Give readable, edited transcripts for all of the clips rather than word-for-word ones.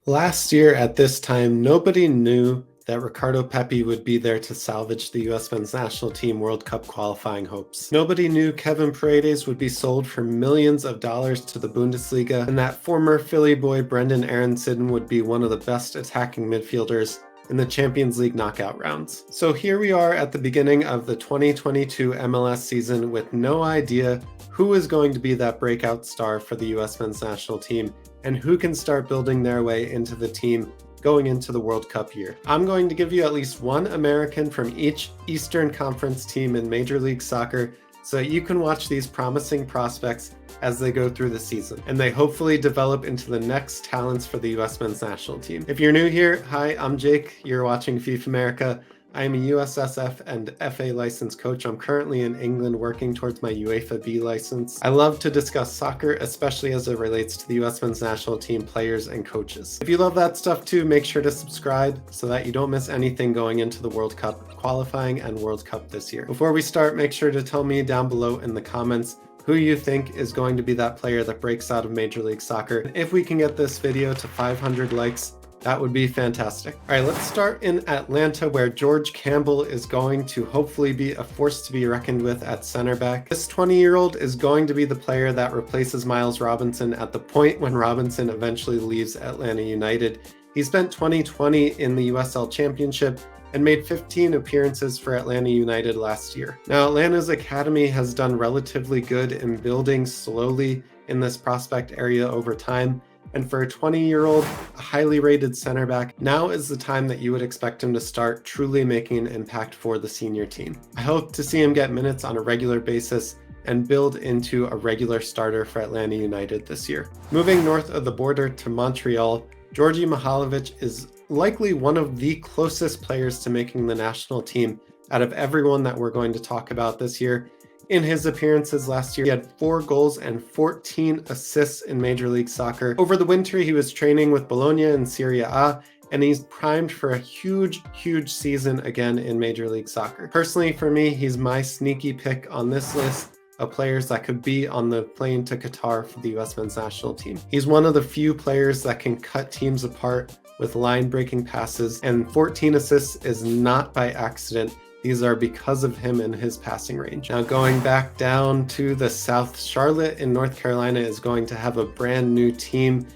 Last year at this time, nobody knew that Ricardo Pepi would be there to salvage the US men's national team World Cup qualifying hopes. Nobody knew Kevin Paredes would be sold for millions of dollars to the Bundesliga, and that former Philly boy Brenden Aaronson would be one of the best attacking midfielders in the Champions League knockout rounds. So here we are at the beginning of the 2022 MLS season with no idea who is going to be that breakout star for the US men's national team and who can start building their way into the team going into the World Cup year. I'm going to give you at least one American from each Eastern Conference team in Major League Soccer so that you can watch these promising prospects as they go through the season, and they hopefully develop into the next talents for the US men's national team. If you're new here, hi, I'm Jake. You're watching FIFAmerica. I am a USSF and FA licensed coach. I'm currently in England working towards my UEFA B license. I love to discuss soccer, especially as it relates to the US men's national team players and coaches. If you love that stuff too, make sure to subscribe so that you don't miss anything going into the World Cup qualifying and World Cup this year. Before we start, make sure to tell me down below in the comments who you think is going to be that player that breaks out of Major League Soccer. If we can get this video to 500 likes, that would be fantastic. All right, let's start in Atlanta, where George Campbell is going to hopefully be a force to be reckoned with at center back. This 20-year-old is going to be the player that replaces Miles Robinson at the point when Robinson eventually leaves Atlanta United. He spent 2020 in the USL Championship and made 15 appearances for Atlanta United last year. Now, Atlanta's academy has done relatively good in building slowly in this prospect area over time. And for a 20-year-old, a highly rated center back, now is the time that you would expect him to start truly making an impact for the senior team. I hope to see him get minutes on a regular basis and build into a regular starter for Atlanta United this year. Moving north of the border to Montreal, Georgi Mihailovic is likely one of the closest players to making the national team out of everyone that we're going to talk about this year. In his appearances last year, he had 4 goals and 14 assists in Major League Soccer. Over the winter, he was training with Bologna in Serie A, and he's primed for a huge season again in Major League Soccer. Personally, for me, he's my sneaky pick on this list of players that could be on the plane to Qatar for the US men's national team. He's one of the few players that can cut teams apart with line-breaking passes, and 14 assists is not by accident. These are because of him and his passing range. Now, going back down to the South, Charlotte in North Carolina is going to have a brand new team,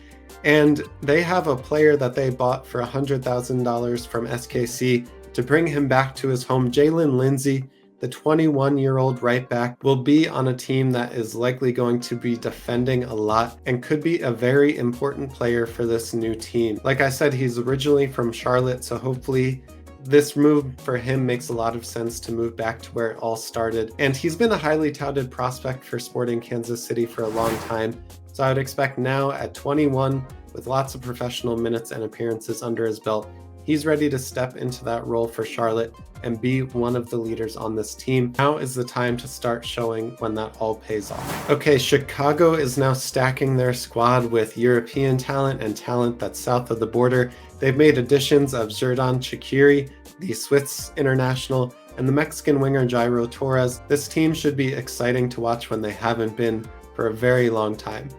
and they have a player that they bought for $100,000 from SKC to bring him back to his home. Jalen Lindsey, the 21-year-old right back, will be on a team that is likely going to be defending a lot and could be a very important player for this new team. Like I said, he's originally from Charlotte, so hopefully this move for him makes a lot of sense to move back to where it all started. And he's been a highly touted prospect for Sporting Kansas City for a long time. So I would expect now at 21, with lots of professional minutes and appearances under his belt, he's ready to step into that role for Charlotte and be one of the leaders on this team. Now is the time to start showing when that all pays off. Okay, Chicago is now stacking their squad with European talent and talent that's south of the border. They've made additions of Xherdan Shaqiri, the Swiss international, and the Mexican winger Jairo Torres. This team should be exciting to watch when they haven't been for a very long time.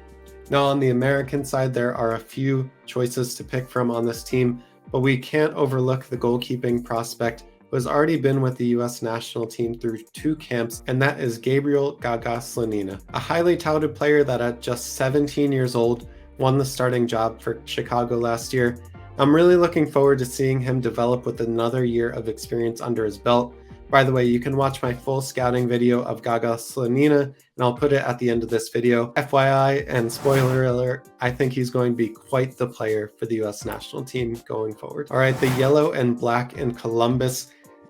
Now, on the American side, there are a few choices to pick from on this team, but we can't overlook the goalkeeping prospect who has already been with the US national team through 2 camps, and that is Gabriel Gaga Slonina, a highly touted player that at just 17 years old won the starting job for Chicago last year. I'm really looking forward to seeing him develop with another year of experience under his belt. By the way, you can watch my full scouting video of Gaga Slonina, and I'll put it at the end of this video. FYI, and spoiler alert, I think he's going to be quite the player for the US national team going forward. All right, the yellow and black in Columbus.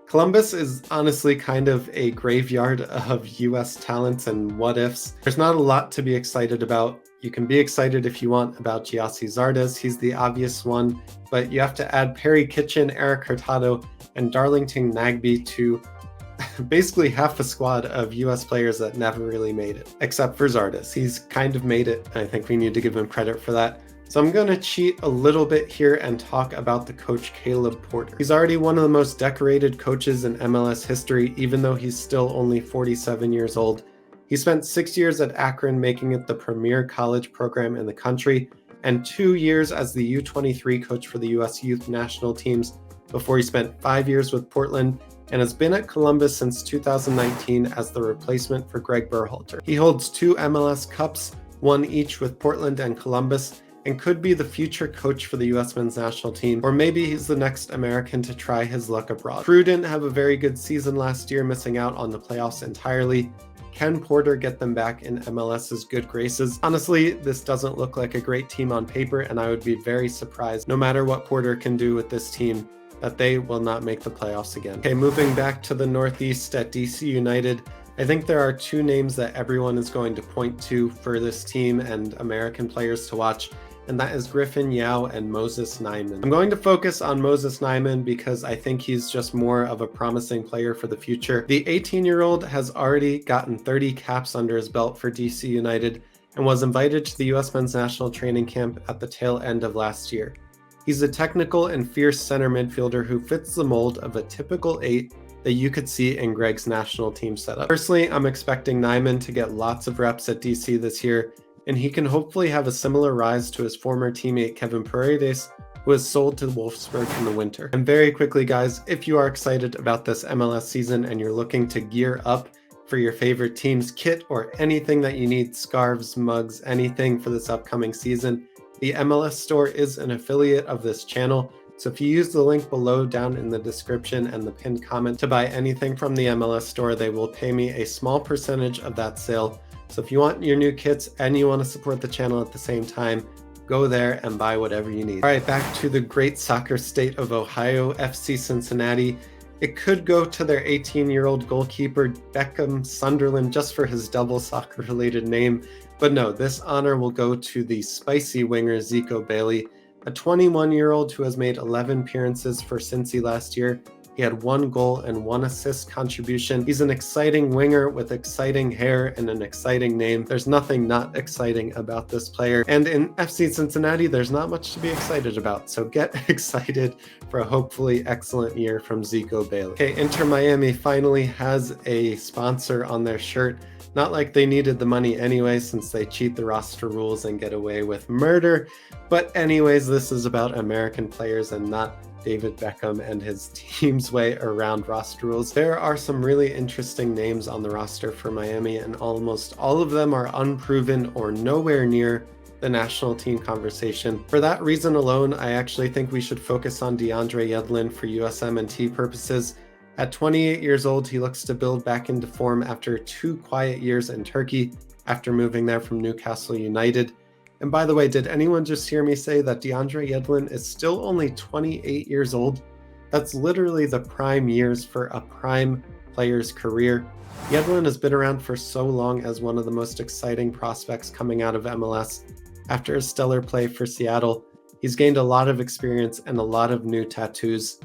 Columbus is honestly kind of a graveyard of US talents and what-ifs. There's not a lot to be excited about. You can be excited if you want about Gyasi Zardes, he's the obvious one, but you have to add Perry Kitchen, Eric Hurtado, and Darlington Nagbe to basically half a squad of US players that never really made it, except for Zardes. He's kind of made it, and I think we need to give him credit for that. So I'm going to cheat a little bit here and talk about the coach Caleb Porter. He's already one of the most decorated coaches in MLS history, even though he's still only 47 years old. He spent 6 years at Akron, making it the premier college program in the country, and 2 years as the U23 coach for the US youth national teams before he spent 5 years with Portland and has been at Columbus since 2019 as the replacement for Greg Berhalter. He holds 2 MLS Cups, one each with Portland and Columbus, and could be the future coach for the US men's national team, or maybe he's the next American to try his luck abroad. Crew didn't have a very good season last year, missing out on the playoffs entirely. Can Porter get them back in MLS's good graces? Honestly, this doesn't look like a great team on paper, and I would be very surprised, no matter what Porter can do with this team, that they will not make the playoffs again. Okay, moving back to the Northeast at DC United, I think there are 2 names that everyone is going to point to for this team and American players to watch, and that is Griffin Yao and Moses Nyman. I'm going to focus on Moses Nyman because I think he's just more of a promising player for the future. The 18-year-old has already gotten 30 caps under his belt for DC United and was invited to the US men's national training camp at the tail end of last year. He's a technical and fierce center midfielder who fits the mold of a typical 8 that you could see in Greg's national team setup. Personally, I'm expecting Nyman to get lots of reps at DC this year, and he can hopefully have a similar rise to his former teammate Kevin Paredes, who was sold to Wolfsburg in the winter. And very quickly guys, if you are excited about this MLS season and you're looking to gear up for your favorite team's kit or anything that you need, scarves, mugs, anything for this upcoming season, the MLS store is an affiliate of this channel. So if you use the link below down in the description and the pinned comment to buy anything from the MLS store, they will pay me a small percentage of that sale. So if you want your new kits and you want to support the channel at the same time, go there and buy whatever you need. All right, back to the great soccer state of Ohio, FC Cincinnati. It could go to their 18-year-old goalkeeper, Beckham Sunderland, just for his double soccer-related name. But no, this honor will go to the spicy winger, Zico Bailey, a 21-year-old who has made 11 appearances for Cincy last year. He had 1 goal and 1 assist contribution. He's an exciting winger with exciting hair and an exciting name. There's nothing not exciting about this player. And in FC Cincinnati, there's not much to be excited about. So get excited for a hopefully excellent year from Zico Bailey. Okay, Inter Miami finally has a sponsor on their shirt. Not like they needed the money anyway, since they cheat the roster rules and get away with murder. But anyways, this is about American players and not David Beckham and his team's way around roster rules. There are some really interesting names on the roster for Miami, and almost all of them are unproven or nowhere near the national team conversation. For that reason alone, I actually think we should focus on DeAndre Yedlin for USMNT purposes. At 28 years old, he looks to build back into form after 2 quiet years in Turkey after moving there from Newcastle United. And by the way, did anyone just hear me say that DeAndre Yedlin is still only 28 years old? That's literally the prime years for a prime player's career. Yedlin has been around for so long as one of the most exciting prospects coming out of MLS. After his stellar play for Seattle, he's gained a lot of experience and a lot of new tattoos.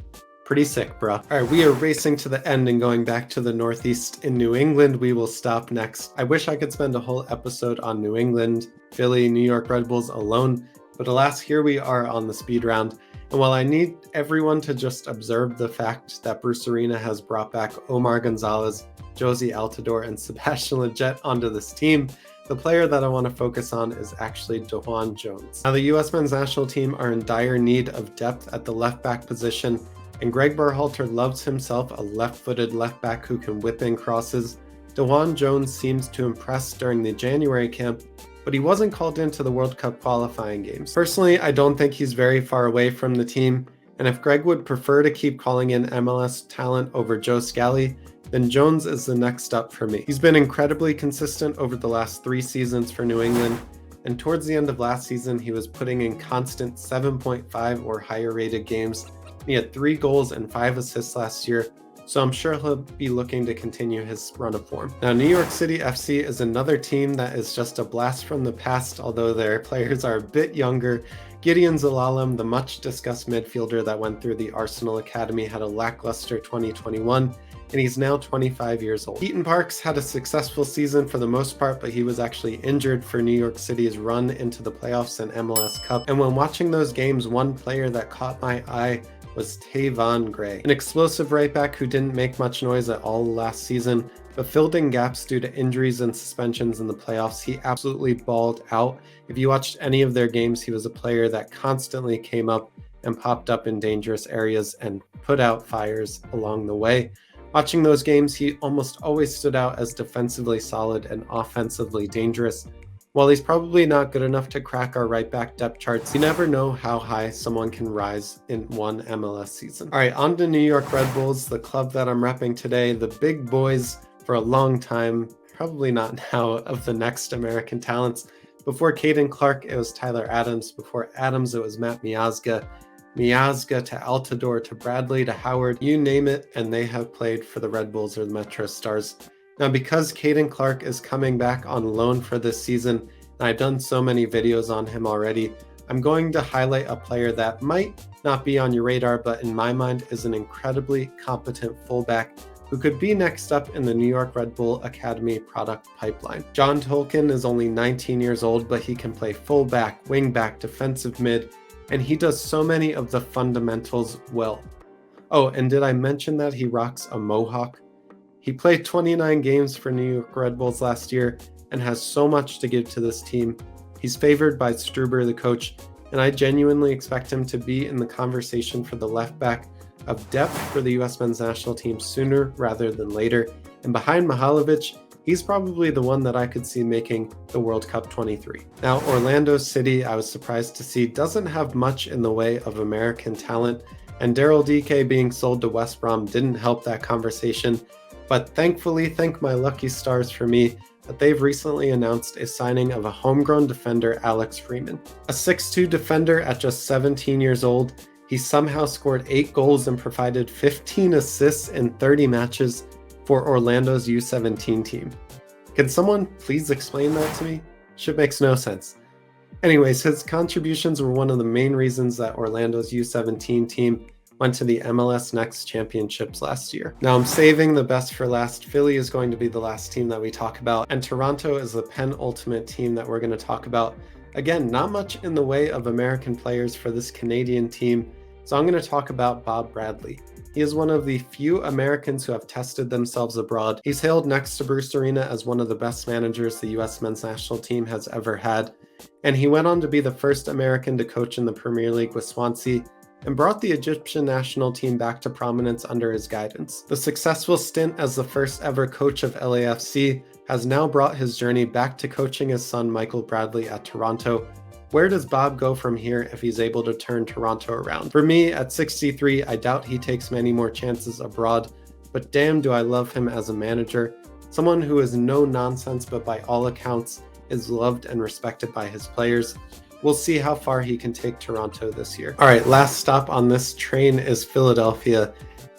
Pretty sick, bro. All right, we are racing to the end and going back to the Northeast in New England. We will stop next. I wish I could spend a whole episode on New England, Philly, New York Red Bulls alone, but alas, here we are on the speed round. And while I need everyone to just observe the fact that Bruce Arena has brought back Omar Gonzalez, Josie Altidore, and Sebastian Lletget onto this team, the player that I want to focus on is actually DeJuan Jones. Now, the US men's national team are in dire need of depth at the left back position, and Greg Berhalter loves himself a left-footed left back who can whip in crosses. DeJuan Jones seems to impress during the January camp, but he wasn't called into the World Cup qualifying games. Personally, I don't think he's very far away from the team, and if Greg would prefer to keep calling in MLS talent over Joe Scally, then Jones is the next up for me. He's been incredibly consistent over the last 3 seasons for New England, and towards the end of last season, he was putting in constant 7.5 or higher rated games. He had 3 goals and 5 assists last year, so I'm sure he'll be looking to continue his run of form. Now, New York City FC is another team that is just a blast from the past, although their players are a bit younger. Gideon Zelalem, the much-discussed midfielder that went through the Arsenal Academy, had a lackluster 2021, and he's now 25 years old. Keaton Parks had a successful season for the most part, but he was actually injured for New York City's run into the playoffs and MLS Cup. And when watching those games, one player that caught my eye was Tavon Gray, an explosive right back who didn't make much noise at all last season, but filled in gaps due to injuries and suspensions in the playoffs. He absolutely balled out. If you watched any of their games, he was a player that constantly came up and popped up in dangerous areas and put out fires along the way. Watching those games, he almost always stood out as defensively solid and offensively dangerous. While he's probably not good enough to crack our right back depth charts, you never know how high someone can rise in one MLS season. All right, on to New York Red Bulls, the club that I'm repping today. The big boys for a long time, probably not now, of the next American talents. Before Caden Clark, it was Tyler Adams. Before Adams, it was Matt Miazga. Miazga to Altidore to Bradley to Howard, you name it, and they have played for the Red Bulls or the Metro Stars. Now, because Caden Clark is coming back on loan for this season, and I've done so many videos on him already, I'm going to highlight a player that might not be on your radar, but in my mind is an incredibly competent fullback who could be next up in the New York Red Bull Academy product pipeline. John Tolkien is only 19 years old, but he can play fullback, wingback, defensive mid, and he does so many of the fundamentals well. Oh, and did I mention that he rocks a mohawk? He played 29 games for New York Red Bulls last year and has so much to give to this team. He's favored by Struber, the coach, and I genuinely expect him to be in the conversation for the left back of depth for the US men's national team sooner rather than later. And behind Mihailovic, he's probably the one that I could see making the World Cup 23. Now, Orlando City, I was surprised to see, doesn't have much in the way of American talent, and Daryl DK being sold to West Brom didn't help that conversation. But thankfully, thank my lucky stars for me, that they've recently announced a signing of a homegrown defender, Alex Freeman. A 6'2 defender at just 17 years old, he somehow scored 8 goals and provided 15 assists in 30 matches for Orlando's U17 team. Can someone please explain that to me? Shit makes no sense. Anyways, his contributions were one of the main reasons that Orlando's U17 team went to the MLS Next Championships last year. Now I'm saving the best for last. Philly is going to be the last team that we talk about, and Toronto is the penultimate team that we're going to talk about. Again, not much in the way of American players for this Canadian team, so I'm going to talk about Bob Bradley. He is one of the few Americans who have tested themselves abroad. He's hailed next to Bruce Arena as one of the best managers the US men's national team has ever had, and he went on to be the first American to coach in the Premier League with Swansea, and brought the Egyptian national team back to prominence under his guidance. The successful stint as the first ever coach of LAFC has now brought his journey back to coaching his son Michael Bradley at Toronto. Where does Bob go from here if he's able to turn Toronto around? For me, at 63, I doubt he takes many more chances abroad, but damn do I love him as a manager. Someone who is no nonsense, but by all accounts is loved and respected by his players. We'll see how far he can take Toronto this year. All right, last stop on this train is Philadelphia,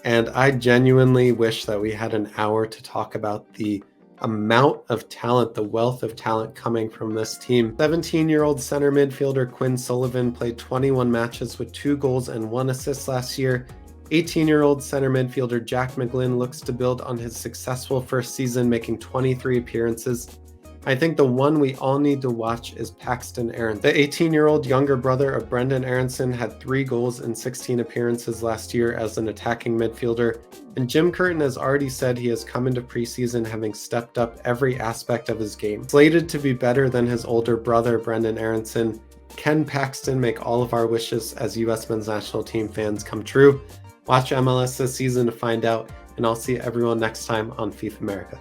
and I genuinely wish that we had an hour to talk about the amount of talent, the wealth of talent coming from this team. 17-year-old center midfielder Quinn Sullivan played 21 matches with 2 goals and 1 assist last year. 18-year-old center midfielder Jack McGlynn looks to build on his successful first season, making 23 appearances. I think the one we all need to watch is Paxton Aaronson. The 18-year-old younger brother of Brenden Aaronson had 3 goals in 16 appearances last year as an attacking midfielder, and Jim Curtin has already said he has come into preseason having stepped up every aspect of his game. Slated to be better than his older brother Brenden Aaronson, can Paxton make all of our wishes as US men's national team fans come true? Watch MLS this season to find out, and I'll see everyone next time on FIFAmerica.